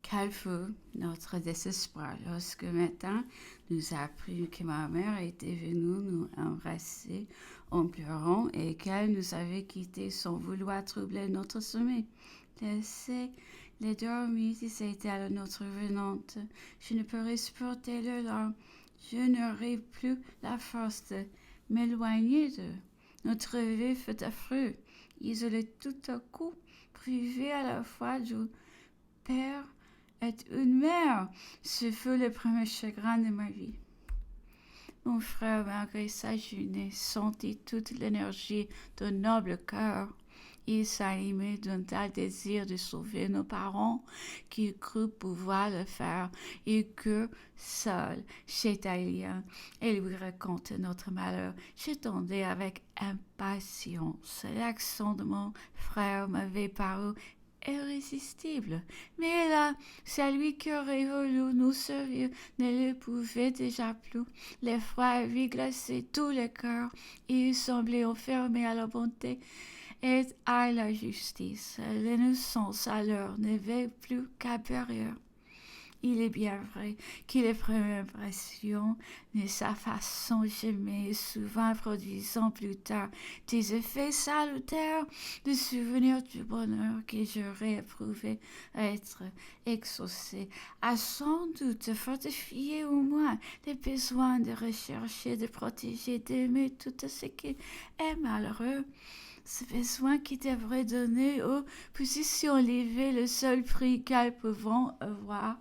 Quel fut notre désespoir lorsque maintenant nous apprit que ma mère était venue nous embrasser en pleurant et qu'elle nous avait quittés sans vouloir troubler notre sommeil. Laissez-les dormir, disait-elle à notre venante. Je ne pourrais supporter leurs larmes. Je n'aurai plus la force de m'éloigner d'eux. Notre vie fut affreux, isolé tout à coup, privé à la fois du père et une mère. Ce fut le premier chagrin de ma vie. Mon frère, malgré sa jeunesse, sentit toute l'énergie d'un noble cœur. Il s'animait d'un tel désir de sauver nos parents qu'il crut pouvoir le faire et que, seul, chez Talia, et lui racontait notre malheur. J'attendais avec impatience. L'accent de mon frère m'avait paru irrésistible. Mais là, celui qui aurait voulu nous servir ne le pouvait déjà plus. L'effroi avait glacé tout le cœur et il semblait enfermé à la bonté et à la justice. L'innocence alors n'avait plus qu'à périr. Il est bien vrai que les premières impressions ne s'effacent jamais, souvent produisant plus tard des effets salutaires, de souvenirs du bonheur que j'aurais éprouvé à être exaucé, a sans doute fortifié au moins les besoins de rechercher, de protéger, d'aimer tout ce qui est malheureux. Ce besoin qui devrait donner aux positions élevées le seul prix qu'elles peuvent avoir.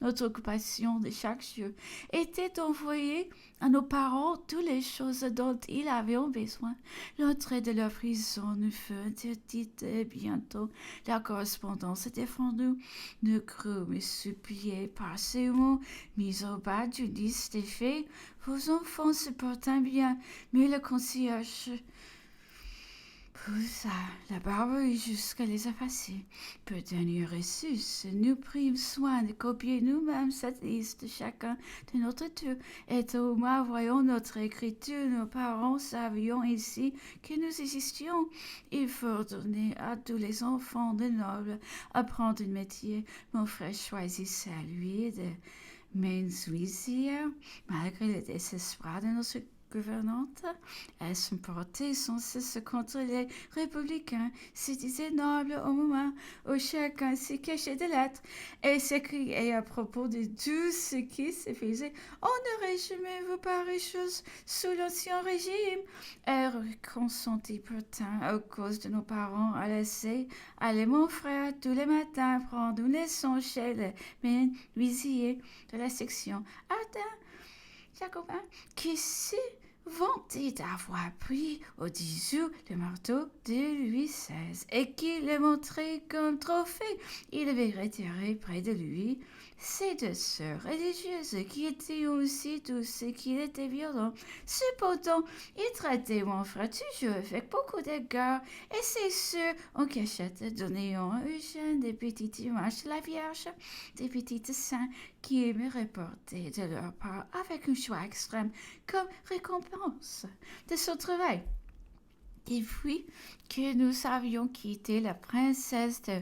Notre occupation de chaque jour était d'envoyer à nos parents toutes les choses dont ils avaient besoin. L'entrée de leur prison nous fut interdite et bientôt la correspondance était fendue. Nous crûmes suppliés par ces mots mis au bas du liste des faits. Vos enfants se portent bien, mais le concierge poussa la barbe jusqu'à les effacer. Peu dernier ressus, nous prîmes soin de copier nous-mêmes cette liste, chacun de notre tour, et au moins voyant notre écriture, nos parents savions ici que nous existions. Il faut donner à tous les enfants de nobles apprendre un métier. Mon frère choisissait lui de menuisier, malgré le désespoir de notre gouvernante. Elle se portait sans cesse contre les républicains, se disait noble au moment où chacun se cachait des lettres et s'écriait à propos de tout ce qui se faisait. On n'aurait jamais vu pareille chose sous l'Ancien Régime. Elle consentit pourtant, à cause de nos parents, à laisser aller mon frère tous les matins prendre une leçon chez le menuisier de la section. Attends, Jacobin, qui s'est vanté d'avoir pris au 10 août le marteau de Louis XVI et qui le montrait comme trophée. Il avait retiré près de lui ses deux sœurs religieuses qui étaient aussi douces qu'il était violent. Cependant, il traitait mon frère toujours avec beaucoup d'égard et ses sœurs en cachette, donnant à Eugène des petites images de la Vierge, des petites saints qui me reportaient de leur part avec une joie extrême comme récompense de son travail. Depuis que nous avions quitté la princesse de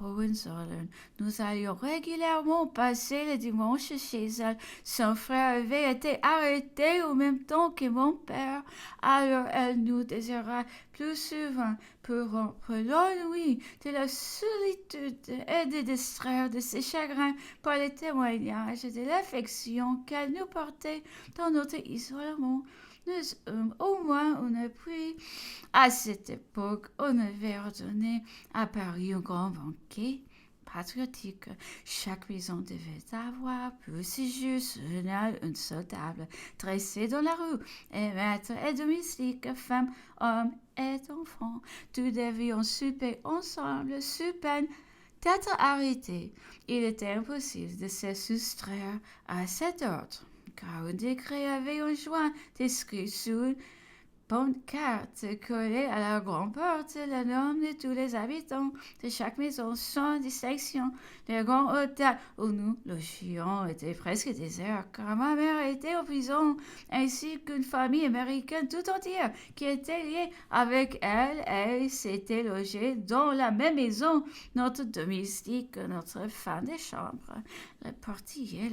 Hohenzollern, nous allions régulièrement passer le dimanche chez elle. Son frère avait été arrêté au même temps que mon père. Alors elle nous désira plus souvent pour rompre l'ennui de la solitude et de distraire de ses chagrins par les témoignages de l'affection qu'elle nous portait dans notre isolement. Nous au moins une appui. À cette époque, on avait ordonné à Paris un grand banquet patriotique. Chaque maison devait avoir pour séjour solennel une seule table dressée dans la rue, et maître et domestique, femmes, hommes et enfants, tous devaient souper ensemble sous peine d'être arrêtés. Il était impossible de se soustraire à cet ordre, car un décret avait enjoint d'inscrire sous bonne carte collée à la grande porte, le nom de tous les habitants de chaque maison sans distinction. Le grand hôtel où nous logions était presque désert car ma mère était en prison, ainsi qu'une famille américaine tout entière qui était liée avec elle et s'était logée dans la même maison. Notre domestique, notre femme de chambre, le portier,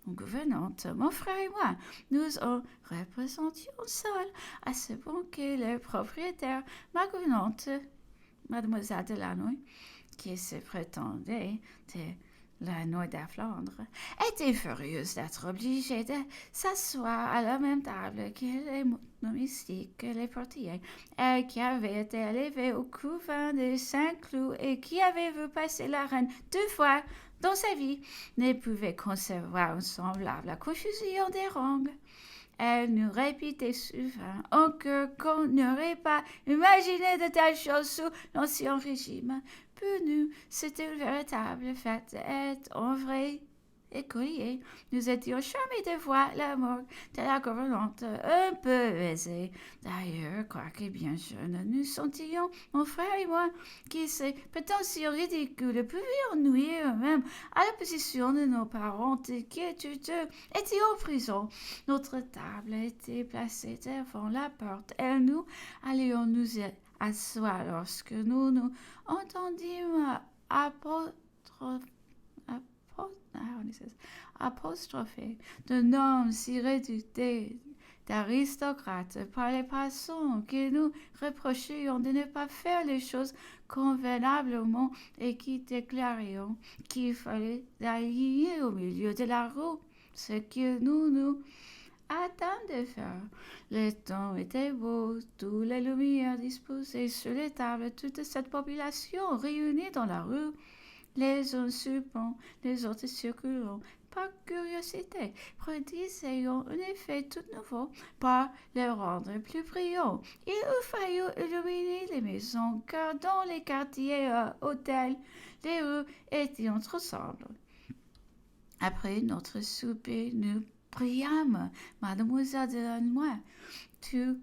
mon gouvernante, mon frère et moi, nous en représentions seul à ce banquet le propriétaire, ma gouvernante, mademoiselle de Lannoy, qui se prétendait de Lannoy de Flandre, était furieuse d'être obligée de s'asseoir à la même table que les domestiques, les portiers, et qui avait été élevée au couvent de Saint-Cloud et qui avait vu passer la reine 2 fois dans sa vie, ne pouvait concevoir une semblable confusion des rangs. Elle nous répétait souvent encore qu'on n'aurait pas imaginé de telles choses sous l'Ancien Régime. Pour nous, c'était une véritable fête et en vrai écolier. Nous étions charmés de voir la mort de la gouvernante un peu aisée. D'ailleurs, quoique bien jeunes, nous sentions, mon frère et moi, que ces prétentions ridicules pouvaient ennuyer eux-mêmes à la position de nos parents qui, tous deux, étaient en prison. Notre table était placée devant la porte et nous allions nous asseoir lorsque nous entendîmes apostropher de noms si rédutés d'aristocrates par les passants que nous reprochions de ne pas faire les choses convenablement et qui déclarions qu'il fallait aligner au milieu de la rue ce que nous hâtons de faire. Le temps était beau, toutes les lumières disposées sur les tables, toute cette population réunie dans la rue, les uns soupant, les autres circulant, par curiosité, produisant un effet tout nouveau, par le rendre plus brillant. Il eût fallu illuminer les maisons, car dans les quartiers hôtels, les rues étaient ensemble. Après notre souper, nous priâmes mademoiselle de Lannoy de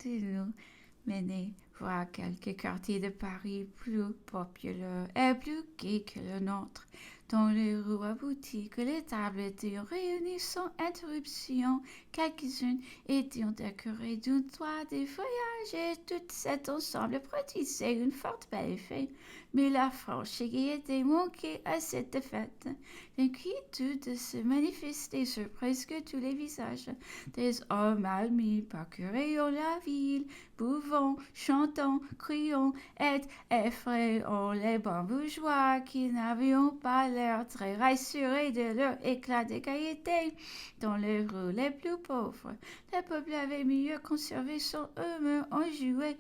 nous mener voir quelques quartiers de Paris plus populaires et plus gais que le nôtre. Dans les rues abouties, que les tables étaient réunies sans interruption, quelques-unes étaient décorées d'un toit de feuillage et tout cet ensemble produisait une forte belle effet. Mais la franche gaieté manquait à cette fête. L'inquiétude se manifestait sur presque tous les visages. Des hommes mal mis parcourant la ville, buvant, chantant, criant et effrayant les bons bourgeois qui n'avaient pas l'air très rassurés de leur éclat de gaieté. Dans les rues les plus pauvres, le peuple avait mieux conservé son humeur enjouée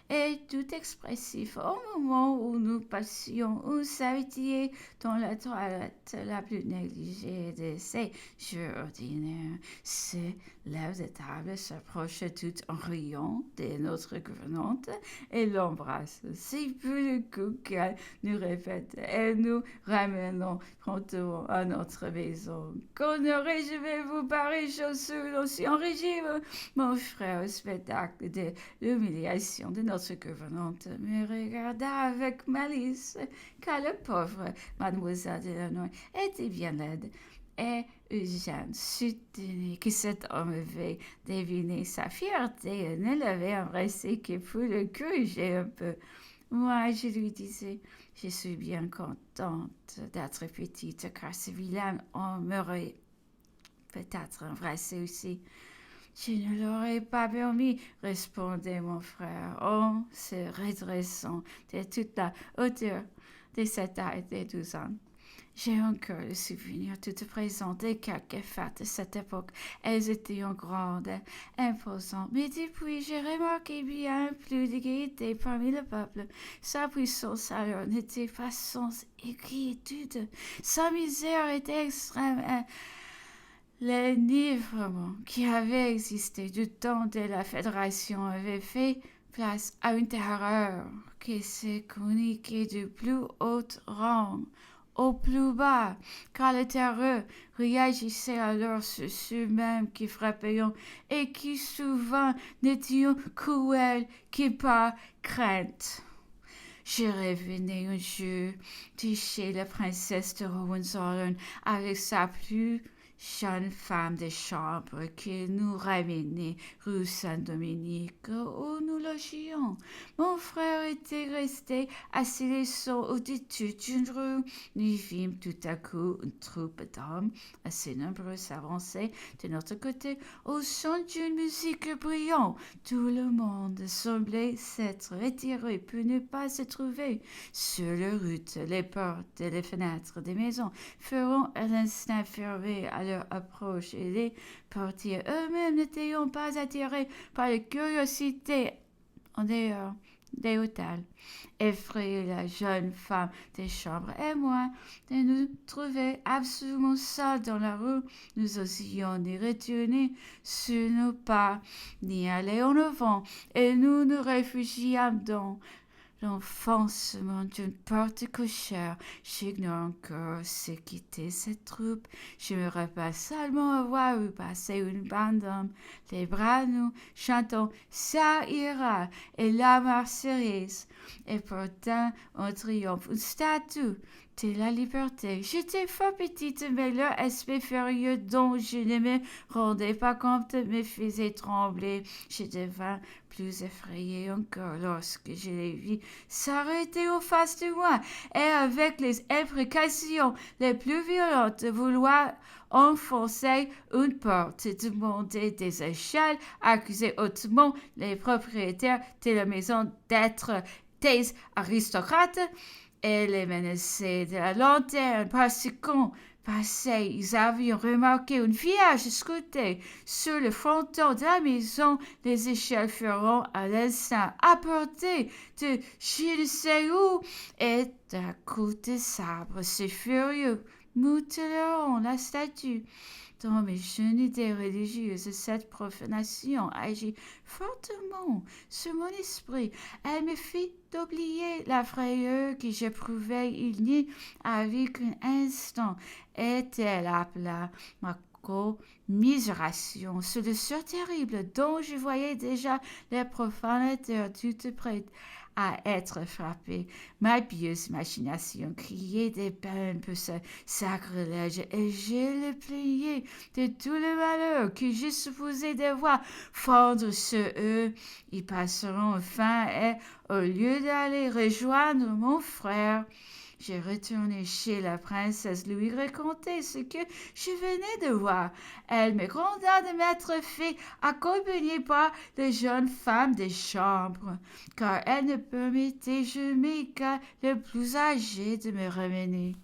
et tout expressif au moment où nous passions ou s'habiller dans la toilette la plus négligée de ces jours ordinaires. Se lève de table, s'approche tout en riant de notre gouvernante et l'embrasse si peu le coup qu'elle nous répète et nous ramenons promptement à notre maison. Qu'on ne réjouissez-vous pareille chose sous l'ancien régime, mon frère, au spectacle de l'humiliation de notre gouvernante me regarda avec malice, car la pauvre mademoiselle de Lannoy était bien laide, et Eugène soutenait que cet homme avait deviné sa fierté et ne l'avait embrassé que pour le corriger un peu. Moi, je lui disais, je suis bien contente d'être petite, car ce vilain homme m'aurait peut-être embrassé aussi. Je ne l'aurais pas permis, répondait mon frère, en se redressant de toute la hauteur de sa taille de 12 ans. J'ai encore le souvenir tout présent de quelques fêtes de cette époque. Elles étaient en grande, imposantes, mais depuis j'ai remarqué bien plus de gaieté parmi le peuple. Sa puissance alors n'était pas sans inquiétude. Sa misère était extrême. L'enivrement qui avait existé du temps de la Fédération avait fait place à une terreur qui se communiquait du plus haut rang au plus bas, car le terreur réagissait alors sur ceux-mêmes qui frappaient et qui souvent n'étaient cruels que par crainte. Je revenais un jour de chez la princesse de Hohenzollern avec sa plus jeune femme de chambre qui nous ramenait rue Saint-Dominique où nous logions. Mon frère était resté assis les sons au-dessus d'une rue. Nous vîmes tout à coup une troupe d'hommes assez nombreux s'avancer de notre côté au son d'une musique brillante. Tout le monde semblait s'être retiré pour ne pas se trouver sur la route. Les portes et les fenêtres des maisons feront à l'instant fermées à leur approche et les portiers eux-mêmes n'étaient pas attirés par la curiosité en dehors des hôtels. Effrayée, la jeune femme des chambres et moi de nous trouver absolument seuls dans la rue, nous osions ni retourner sur nos pas, ni aller en avant, et nous nous réfugiâmes dans l'enfoncement d'une porte cochère. J'ignore encore ce qu'était cette troupe. Je me rappelle seulement avoir vu passer une bande d'hommes, les bras nus, chantant Ça ira et la Marseillaise, et portant en triomphe une statue de la liberté. J'étais fort petite, mais leur aspect furieux dont je ne me rendais pas compte me faisait trembler. Je devins plus effrayée encore lorsque je les vis s'arrêter en face de moi et avec les imprécations les plus violentes de vouloir enfoncer une porte, demander des échelles, accuser hautement les propriétaires de la maison d'être des aristocrates et les menacer de la lanterne parce qu'on passait, ils avaient remarqué une vierge sculptée sur le fronton de la maison. Les échelles feront à l'instant apporter de je ne sais où et d'un coup de sabre, ces furieux mutileront la statue. Dans mes jeunes idées religieuses, cette profanation agit fortement sur mon esprit. Elle me fit d'oublier la frayeur que j'éprouvais il n'y avait qu'un instant. Et elle appela ma commisération sur le sort terrible dont je voyais déjà les profanateurs toutes prêtes à être frappés. Ma pieuse imagination criait des peines pour ce sacrilège et je le plaignais de tout le malheur que je supposais devoir fondre sur eux. Ils passeront enfin et, au lieu d'aller rejoindre mon frère, je retournai chez la princesse lui raconter ce que je venais de voir. Elle me gronda de m'être fait accompagner par les jeunes femmes des chambres, car elle ne permettait jamais qu'à le plus âgé de me ramener.